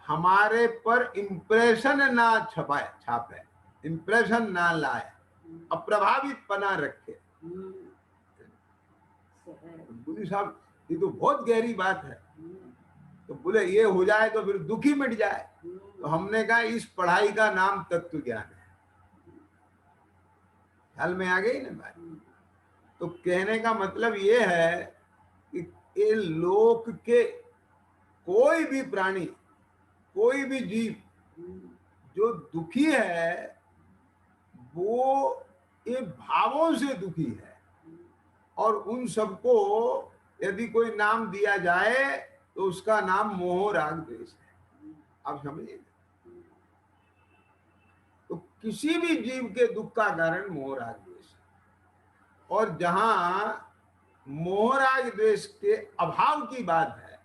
हमारे पर इंप्रेशन ना छापे, इंप्रेशन ना लाए, अप्रभावित पना रखे। बोली साहब ये तो बहुत गहरी बात है। तो बोले ये हो जाए तो फिर दुखी मिट जाए। तो हमने कहा इस पढ़ाई का नाम तत्व ज्ञान है। ख्याल में आ गई ना बात? तो कहने का मतलब ये है कि ये लोक के कोई भी प्राणी, कोई भी जीव जो दुखी है वो ये भावों से दुखी है, और उन सबको यदि कोई नाम दिया जाए तो उसका नाम मोह राग द्वेष है। आप समझिए, तो किसी भी जीव के दुख का कारण मोह राग द्वेष है। और जहां मोह राग द्वेष के अभाव की बात है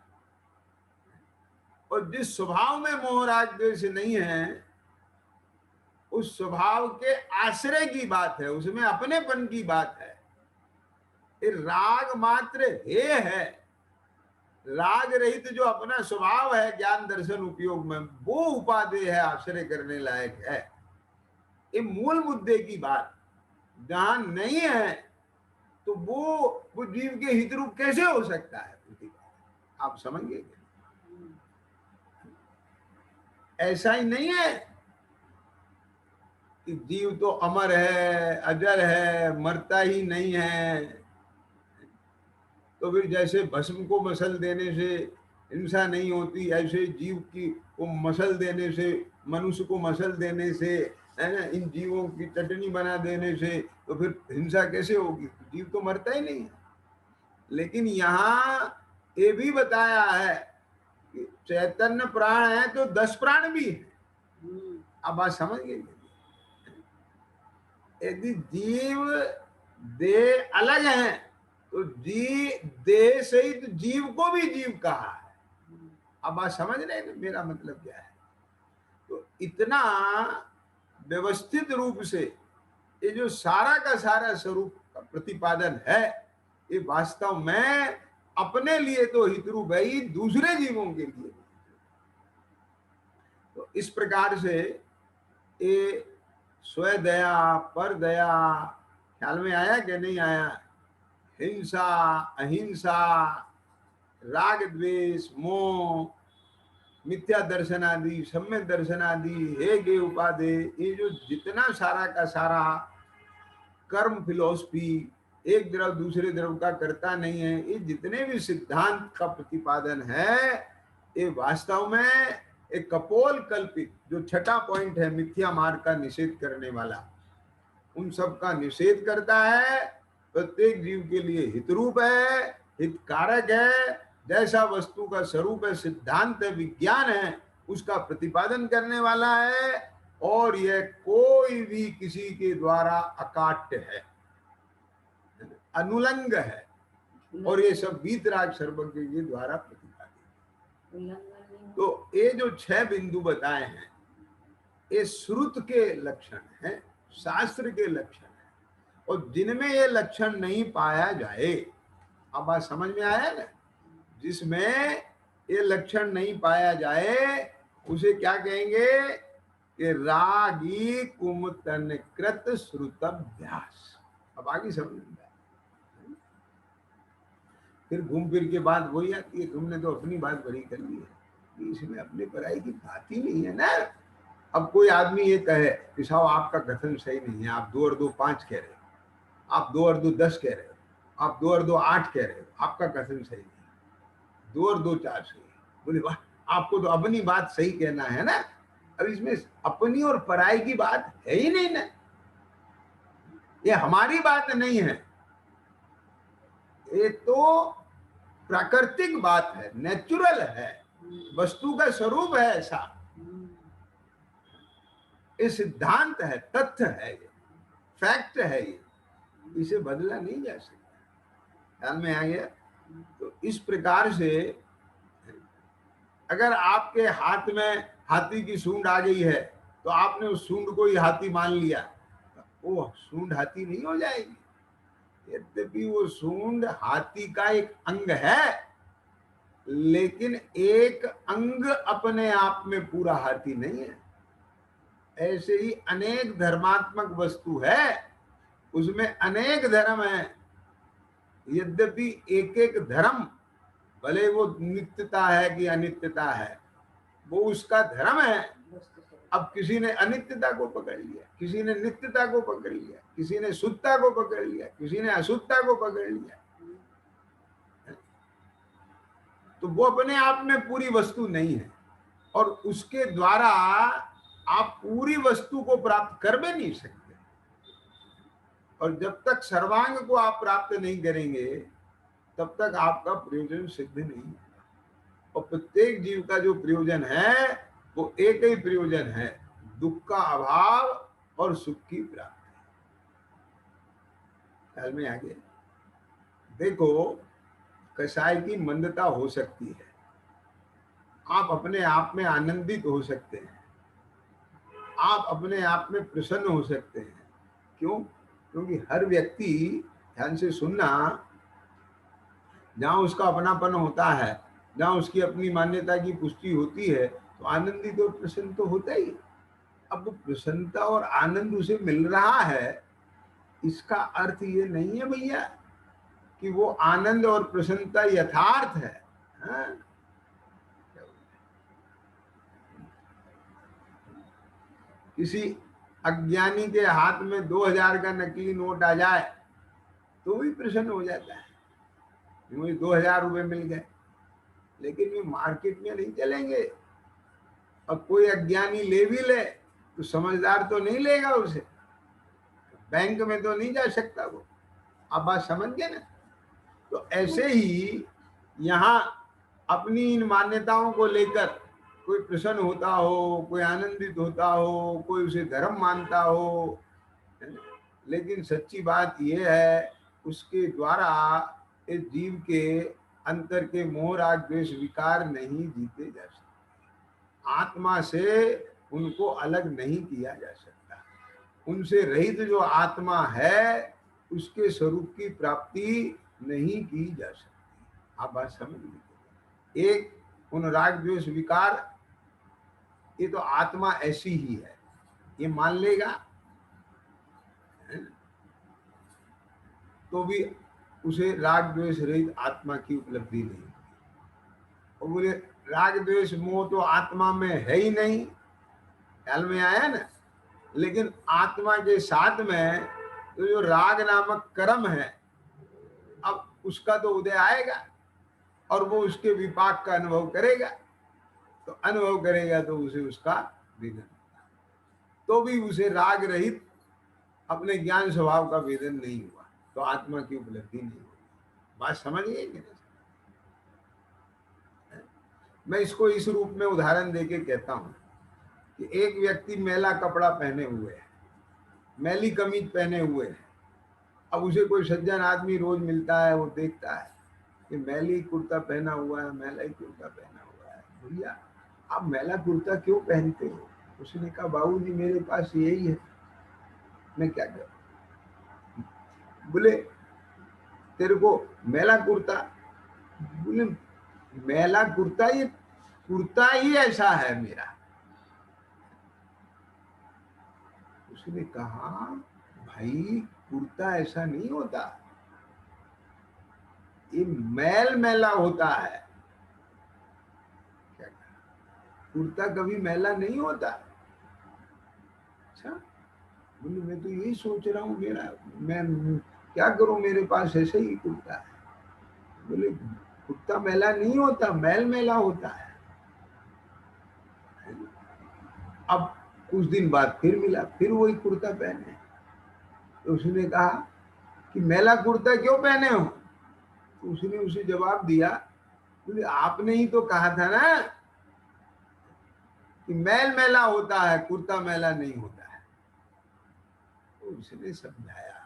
और जिस स्वभाव में मोह राग द्वेष नहीं है उस स्वभाव के आश्रय की बात है, उसमें अपनेपन की बात है। ये राग मात्र हे है, राग रहित जो अपना स्वभाव है ज्ञान दर्शन उपयोग में, वो उपादेय है, आश्रय करने लायक है। ये मूल मुद्दे की बात जहां नहीं है तो वो जीव के हित रूप कैसे हो सकता है? आप समझिए, ऐसा ही नहीं है कि जीव तो अमर है, अजर है, मरता ही नहीं है। तो फिर जैसे भस्म को मसल देने से हिंसा नहीं होती, ऐसे जीव की को मसल देने से, मनुष्य को मसल देने से, है ना, इन जीवों की चटनी बना देने से तो फिर हिंसा कैसे होगी? जीव तो मरता ही नहीं है। लेकिन यहाँ ये भी बताया है कि चैतन्य प्राण है तो 10 प्राण भी है। अब बात समझ गए? यदि जीव देह अलग है तो देह सहित जीव को भी जीव कहा है। अब बात समझ रहे हैं मेरा मतलब क्या है? तो इतना व्यवस्थित रूप से ये जो सारा का सारा स्वरूप का प्रतिपादन है, ये वास्तव में अपने लिए तो हितरूप है ही, दूसरे जीवों के लिए। तो इस प्रकार से ये स्वदया, पर दया ख्याल में आया कि नहीं आया? हिंसा, अहिंसा, राग द्वेष, मोह, मिथ्या दर्शन आदि, सम्यक दर्शन आदि, हे गे उपाधे, ये जो जितना सारा का सारा कर्म फिलॉसफी एक द्रव दूसरे द्रव का करता नहीं है, ये जितने भी सिद्धांत का प्रतिपादन है, ये वास्तव में एक कपोल कल्पित जो छठा पॉइंट है मिथ्या मार्ग का निषेध करने वाला, उन सब का निषेध करता है। प्रत्येक जीव के लिए हितरूप है, हितकारक है, जैसा वस्तु का स्वरूप है, सिद्धांत है, विज्ञान है, उसका प्रतिपादन करने वाला है। और यह कोई भी किसी के द्वारा अकाट्य है, अनुलंग है, और ये सब वीतराग सर्वज्ञ के द्वारा प्रतिपादित। तो ये जो 6 बिंदु बताए हैं ये श्रुत के लक्षण हैं, शास्त्र के लक्षण हैं, और जिनमें ये लक्षण नहीं पाया जाए, अब बात समझ में आया ना? जिसमें ये लक्षण नहीं पाया जाए उसे क्या कहेंगे? कि रागी कुमतनकृत श्रुतभ्यास। अब आगे समझ में आया। फिर घूम फिर के बात वही आती है, तुमने तो अपनी बात बड़ी कर ली है, इसमें अपने पराई की बात ही नहीं है ना। अब कोई आदमी ये कहे कि साहब आपका कथन सही नहीं है, आप 2 और 2 5 कह रहे हो, आप 2 और 2 10 कह रहे हो, आप 2 और 2 8 कह रहे हो, आपका कथन सही नहीं है, 2 और 2 4 सही है। बोले वाह, आपको तो अपनी बात सही कहना है ना। अब इसमें अपनी और पराई की बात है ही नहीं ना, ये हमारी बात नहीं है, ये तो प्राकृतिक बात है, नेचुरल है, वस्तु का स्वरूप है ऐसा, ये सिद्धांत है, तथ्य है, ये फैक्ट है, ये इसे बदला नहीं जा सकता। ध्यान में आ गया? तो इस प्रकार से अगर आपके हाथ में हाथी की सूंड आ गई है तो आपने उस सूंड को ही हाथी मान लिया, तो वो सूंड हाथी नहीं हो जाएगी। यद्यपि वो सूंड हाथी का एक अंग है, लेकिन एक अंग अपने आप में पूरा हाथी नहीं है। ऐसे ही अनेक धर्मात्मक वस्तु है, उसमें अनेक धर्म है, यद्यपि एक एक धर्म भले वो नित्यता है कि अनित्यता है, वो उसका धर्म है। अब किसी ने अनित्यता को पकड़ लिया, किसी ने नित्यता को पकड़ लिया, किसी ने शुद्धता को पकड़ लिया, किसी ने अशुद्धता को पकड़ लिया, तो वो अपने आप में पूरी वस्तु नहीं है, और उसके द्वारा आप पूरी वस्तु को प्राप्त कर भी नहीं सकते। और जब तक सर्वांग को आप प्राप्त नहीं करेंगे तब तक आपका प्रयोजन सिद्ध नहीं होगा। और प्रत्येक जीव का जो प्रयोजन है वो एक ही प्रयोजन है, दुख का अभाव और सुख की प्राप्ति। ख्याल में आ गया? देखो, कसाई की मंदता हो सकती है, आप अपने आप में आनंदित हो सकते हैं, आप अपने आप में प्रसन्न हो सकते हैं। क्यों? क्योंकि हर व्यक्ति, ध्यान से सुनना, जहां उसका अपनापन होता है, जहां उसकी अपनी मान्यता की पुष्टि होती है, तो आनंदित और प्रसन्न तो होता ही। अब वो प्रसन्नता और आनंद उसे मिल रहा है, इसका अर्थ ये नहीं है भैया कि वो आनंद और प्रसन्नता यथार्थ है। हाँ? किसी अज्ञानी के हाथ में 2000 का नकली नोट आ जाए तो भी प्रसन्न हो जाता है, मुझे 2000 रुपये मिल गए। लेकिन वे मार्केट में नहीं चलेंगे। अब कोई अज्ञानी ले भी ले तो समझदार तो नहीं लेगा उसे, बैंक में तो नहीं जा सकता वो। आप बात समझ गए ना? तो ऐसे ही यहाँ अपनी इन मान्यताओं को लेकर कोई प्रसन्न होता हो, कोई आनंदित होता हो, कोई उसे धर्म मानता हो, लेकिन सच्ची बात यह है उसके द्वारा इस जीव के अंतर के मोह राग द्वेष विकार नहीं जीते जा सकते। आत्मा से उनको अलग नहीं किया जा सकता। उनसे रहित जो आत्मा है उसके स्वरूप की प्राप्ति नहीं की जा सकती। आप बात समझ लीजिए। एक उन राग द्वेष विकार, ये तो आत्मा ऐसी ही है, ये मान लेगा तो भी उसे राग द्वेष रहित आत्मा की उपलब्धि नहीं होगी। और बोले राग द्वेष मोह तो आत्मा में है ही नहीं, ख्याल में आया ना? लेकिन आत्मा के साथ में तो जो राग नामक कर्म है, अब उसका तो उदय आएगा और वो उसके विपाक का अनुभव करेगा। तो अनुभव करेगा तो उसे उसका वेदन, तो भी उसे राग रहित अपने ज्ञान स्वभाव का वेदन नहीं हुआ, तो आत्मा की उपलब्धि नहीं हुई। बात समझ गए कि नहीं? मैं इसको इस रूप में उदाहरण देके कहता हूं कि एक व्यक्ति मैला कपड़ा पहने हुए है, मैली कमीज पहने हुए है। अब उसे कोई सज्जन आदमी रोज मिलता है, वो देखता है कि मैली कुर्ता पहना हुआ है, मैला ही कुर्ता पहना हुआ है। भैया आप मैला कुर्ता क्यों पहनते हो? उसने कहा बाबूजी मेरे पास यही है, मैं क्या करूं? बोले तेरे को मैला कुर्ता, बोले मैला कुर्ता, ये कुर्ता ही ऐसा है मेरा। उसने कहा भाई कुर्ता ऐसा नहीं होता, ये मैल मैला होता है। क्या कहा? कुर्ता कभी मैला नहीं होता। अच्छा, बोले मैं तो यही सोच रहा हूँ, मेरा मैं क्या करूं, मेरे पास ऐसे ही कुर्ता है। बोले कुर्ता मैला नहीं होता, मैल मैला होता है। अब कुछ दिन बाद फिर मिला, फिर वही कुर्ता पहने। तो उसने कहा कि मैला कुर्ता क्यों पहने हो? तो उसने उसे जवाब दिया, बोले आपने ही तो कहा था ना कि मैल मैला होता है, कुर्ता मैला नहीं होता है। तो उसने समझाया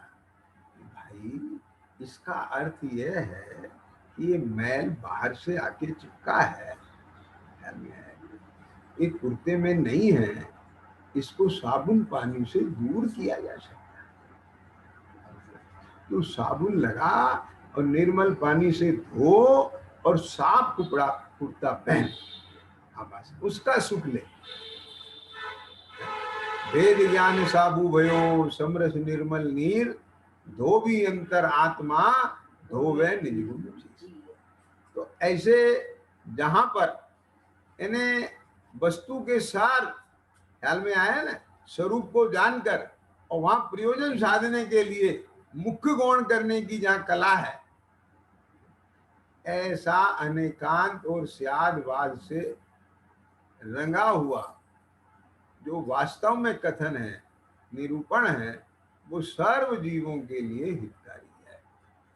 कि भाई इसका अर्थ यह है कि ये मैल बाहर से आके चिपका है, ये कुर्ते में नहीं है, इसको साबुन पानी से दूर किया जा सकता है। तो साबुन लगा और निर्मल पानी से धो और साफ कपड़ा कुर्ता पहन, उसका सुख ले। वेद ज्ञान साबु भयो समरस निर्मल नीर, धोबी अंतर आत्मा धोवे निज गुण। तो ऐसे जहां पर इन्हें वस्तु के सार ख्याल में आया ना, स्वरूप को जानकर और वहां प्रयोजन साधने के लिए मुख्य गौण करने की जहां कला है, ऐसा अनेकांत और स्यादवाद से रंगा हुआ जो वास्तव में कथन है, निरूपण है, वो सर्व जीवों के लिए हितकारी है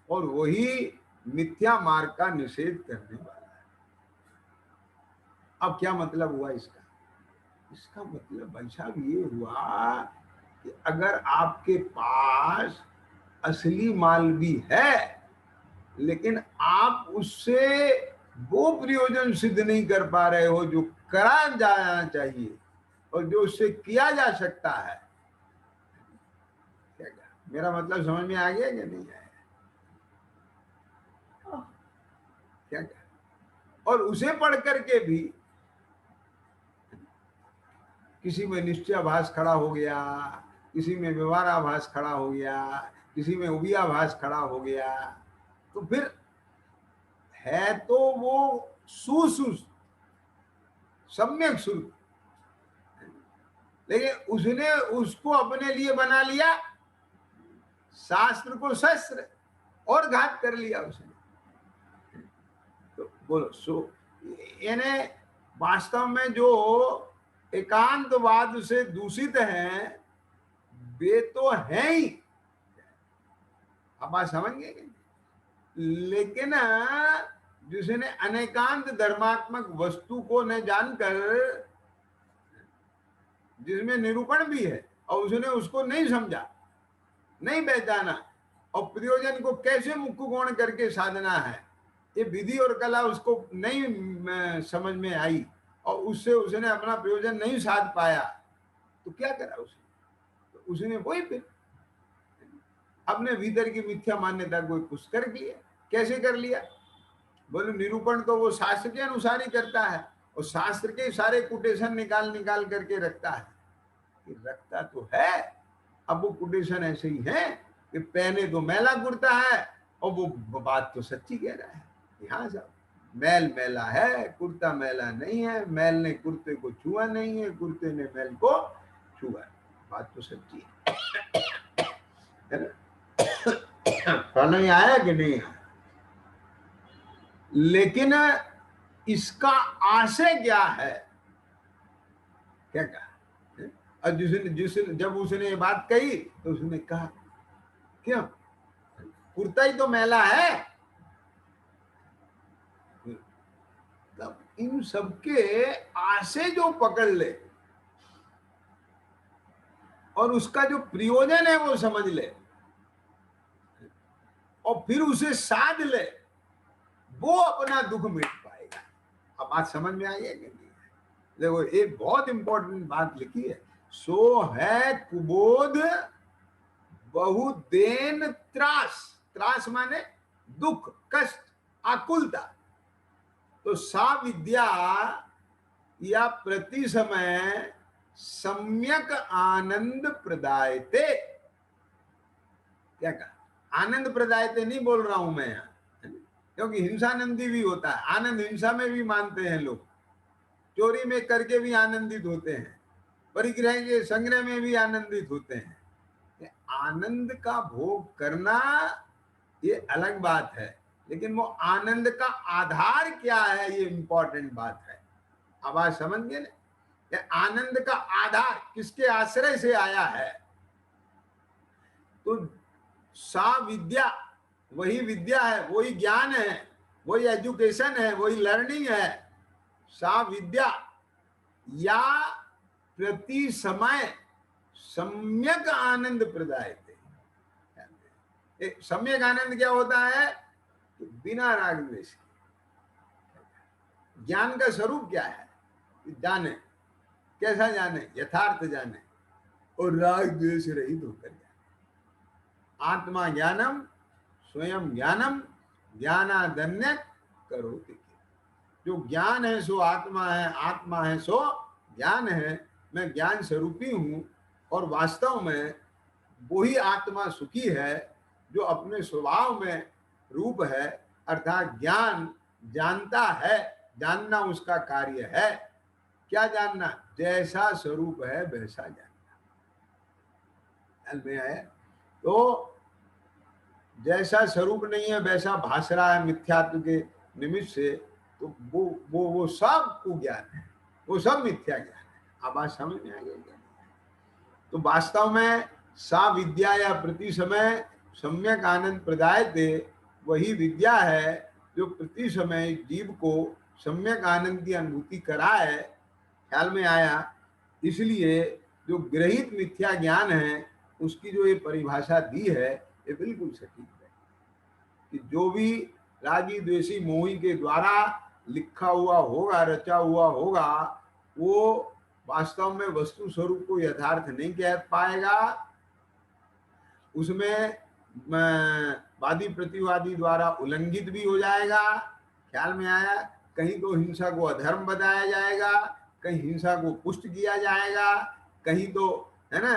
और वही मिथ्या मार्ग का निषेध करने वाला है। अब क्या मतलब हुआ इसका? इसका मतलब भाई साहब ये हुआ कि अगर आपके पास असली माल भी है लेकिन आप उससे वो प्रयोजन सिद्ध नहीं कर पा रहे हो जो करा जाना चाहिए और जो उससे किया जा सकता है, क्या क्या मेरा मतलब समझ में आ गया कि नहीं आया? क्या क्या और उसे पढ़ करके भी किसी में निश्चयाभास खड़ा हो गया, किसी में व्यवहाराभास खड़ा हो गया, किसी में उभयाभास खड़ा हो गया, तो फिर है तो वो सुसु सम्यक सुर, लेकिन उसने उसको अपने लिए बना लिया शास्त्र को शस्त्र और घात कर लिया उसने। तो बोलो यानी वास्तव में जो एकांतवाद से दूषित हैं वे तो हैं ही, अब आप समझेंगे। लेकिन जिसने अनेकांत धर्मात्मक वस्तु को न जानकर, जिसमें निरूपण भी है और उसने उसको नहीं समझा, नहीं पहचाना और प्रयोजन को कैसे मुख्य गौण करके साधना है, ये विधि और कला उसको नहीं समझ में आई और उससे उसने अपना प्रयोजन नहीं साध पाया, तो क्या करा उसने? तो उसने वही फिर अपने भीतर की मिथ्या मान्यता को पुष्ट कर लिया। कैसे कर लिया? बोले निरूपण तो वो शास्त्र के अनुसार ही करता है और शास्त्र के सारे कोटेशन निकाल निकाल करके रखता है। कि रखता तो है, अब वो कोटेशन ऐसे ही है कि पहने तो मैला कुर्ता है और वो बात तो सच्ची कह रहा है। हाँ साहब, मैल मैला है, कुर्ता मैला नहीं है, मैल ने कुर्ते को छुआ नहीं है, कुर्ते ने मैल को छुआ, बात तो सच्ची है ना? नहीं आया कि नहीं आया? लेकिन इसका आशय क्या है? क्या कहा? और जिसने जब उसने ये बात कही तो उसने कहा क्यों, कुर्ता ही तो मैला है। तब इन सबके आशय जो पकड़ ले और उसका जो प्रयोजन है वो समझ ले और फिर उसे साध ले, वो अपना दुख मिट पाएगा। अब बात समझ में आई है कि नहीं? देखो एक बहुत इंपॉर्टेंट बात लिखी है, सो है कुबोध बहुदेन त्रास, त्रास माने दुख, कष्ट, आकुलता। तो सा विद्या या प्रति समय सम्यक आनंद प्रदायते, क्या कहा? आनंद प्रदायते नहीं बोल रहा हूं मैं यहां, क्योंकि हिंसानंदी भी होता है, आनंद हिंसा में भी मानते हैं लोग, चोरी में करके भी आनंदित होते हैं, परिग्रह के संग्रह में भी आनंदित होते हैं। आनंद का भोग करना ये अलग बात है, लेकिन वो आनंद का आधार क्या है ये इंपॉर्टेंट बात है। अब आप समझ गए ना, आनंद का आधार किसके आश्रय से आया है? तो सा विद्या वही विद्या है, वही ज्ञान है, वही एजुकेशन है, वही लर्निंग है। सा विद्या या प्रति समय सम्यक आनंद प्रदायते। सम्यक आनंद क्या होता है? तो बिना राग द्वेष। ज्ञान का स्वरूप क्या है? जाने, कैसा जाने? यथार्थ जाने और राग द्वेष रहित होकर जाने। आत्मा ज्ञानम स्वयं ज्ञानम ज्ञानादन्य करोति। जो ज्ञान है सो आत्मा है, आत्मा है सो ज्ञान है। मैं ज्ञान स्वरूपी हूं और वास्तव में वही आत्मा सुखी है जो अपने स्वभाव में रूप है, अर्थात ज्ञान जानता है, जानना उसका कार्य है। क्या जानना? जैसा स्वरूप है वैसा जानना। में है तो जैसा स्वरूप नहीं है वैसा भास रहा है मिथ्यात्व के निमित्त से, तो वो सब कुज्ञान है, वो सब मिथ्या ज्ञान है। अब बात समझ में आ गई? तो वास्तव में सा विद्या या प्रति समय सम्यक आनंद प्रदायते, वही विद्या है जो प्रति समय जीव को सम्यक आनंद की अनुभूति कराए। ख्याल में आया? इसलिए जो ग्रहित मिथ्या ज्ञान है उसकी जो ये परिभाषा दी है ये बिल्कुल सटीक है कि जो भी रागी द्वेषी मोही के द्वारा लिखा हुआ होगा, रचा हुआ होगा, वो वास्तव में वस्तु स्वरूप को यथार्थ नहीं कह पाएगा। उसमें वादी प्रतिवादी द्वारा उल्लंघित भी हो जाएगा। ख्याल में आया? कहीं तो हिंसा को अधर्म बताया जाएगा, कहीं हिंसा को पुष्ट किया जाएगा, कहीं तो है ना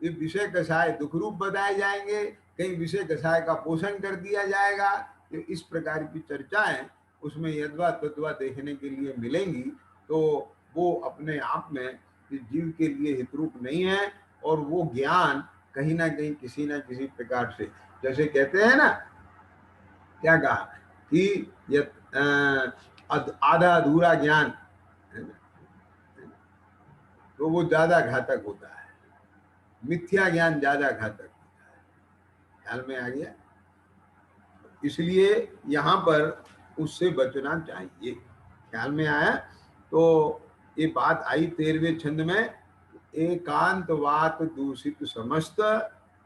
ये विषय कषाय दुख रूप बताए जाएंगे, कहीं विषय कषाय का पोषण कर दिया जाएगा। तो इस प्रकार की चर्चाएं उसमें यद्वा तद्वा देखने के लिए मिलेंगी। तो वो अपने आप में जीव के लिए हितरूप नहीं है, और वो ज्ञान कहीं ना कहीं किसी ना किसी प्रकार से, जैसे कहते हैं ना, क्या कहा कि आधा अधूरा ज्ञान है ना, तो वो ज्यादा घातक होता है, मिथ्या ज्ञान ज्यादा घातक होता है। ख्याल में आ गया? इसलिए यहाँ पर उससे बचना चाहिए। ख्याल में आया? तो ये बात आई 13वें छंद में, एकांतवात दूषित समस्त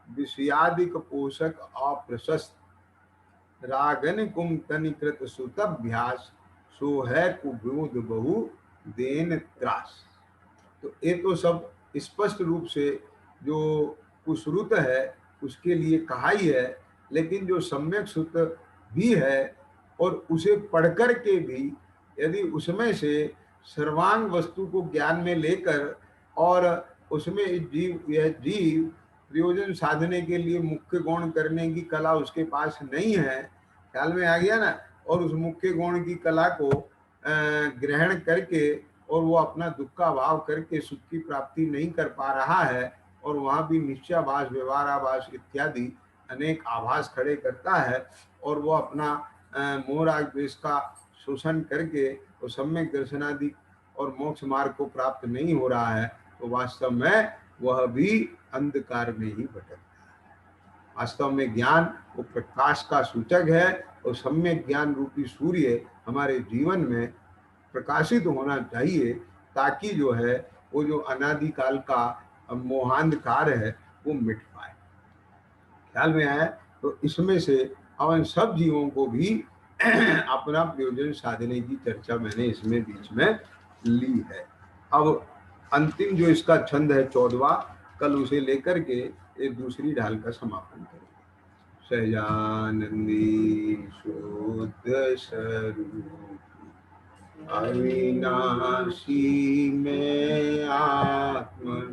विषयादिक पोषक अप्रशस्त रागन कुम तनिकृत सुतभ्यास सो है कुबोध बहु देन त्रास। तो ये तो सब स्पष्ट रूप से जो कुश्रुत है उसके लिए कहा ही है, लेकिन जो सम्यक श्रुत भी है और उसे पढ़कर के भी यदि उसमें से सर्वांग वस्तु को ज्ञान में लेकर और उसमें यह जीव प्रयोजन साधने के लिए मुख्य गौण करने की कला उसके पास नहीं है। ख्याल में आ गया ना? और उस मुख्य गौण की कला को ग्रहण करके और वो अपना दुख का भाव करके सुख की प्राप्ति नहीं कर पा रहा है, और वहां भी निश्चयाभास, व्यवहाराभास इत्यादि अनेक आभास खड़े करता है, और वो अपना मोह राग द्वेष का शोषण करके वो सम्यक दर्शनादि और मोक्ष मार्ग को प्राप्त नहीं हो रहा है, तो वास्तव में वह भी अंधकार में ही भटकता है। वास्तव में ज्ञान वो प्रकाश का सूचक है, और सम्यक ज्ञान रूपी सूर्य हमारे जीवन में प्रकाशित होना चाहिए, ताकि जो है वो जो अनादिकाल का मोहांधकार है वो मिट पाए। ख्याल में आया? तो इसमें से अवन सब जीवों को भी अपना प्रयोजन साधने की चर्चा मैंने इसमें बीच में ली है। अब अंतिम जो इसका छंद है 14वां, कल उसे लेकर के एक दूसरी ढाल का समापन करेंगे। सहजानंदी शुद्ध स्वरूप अविनाशी में आत्म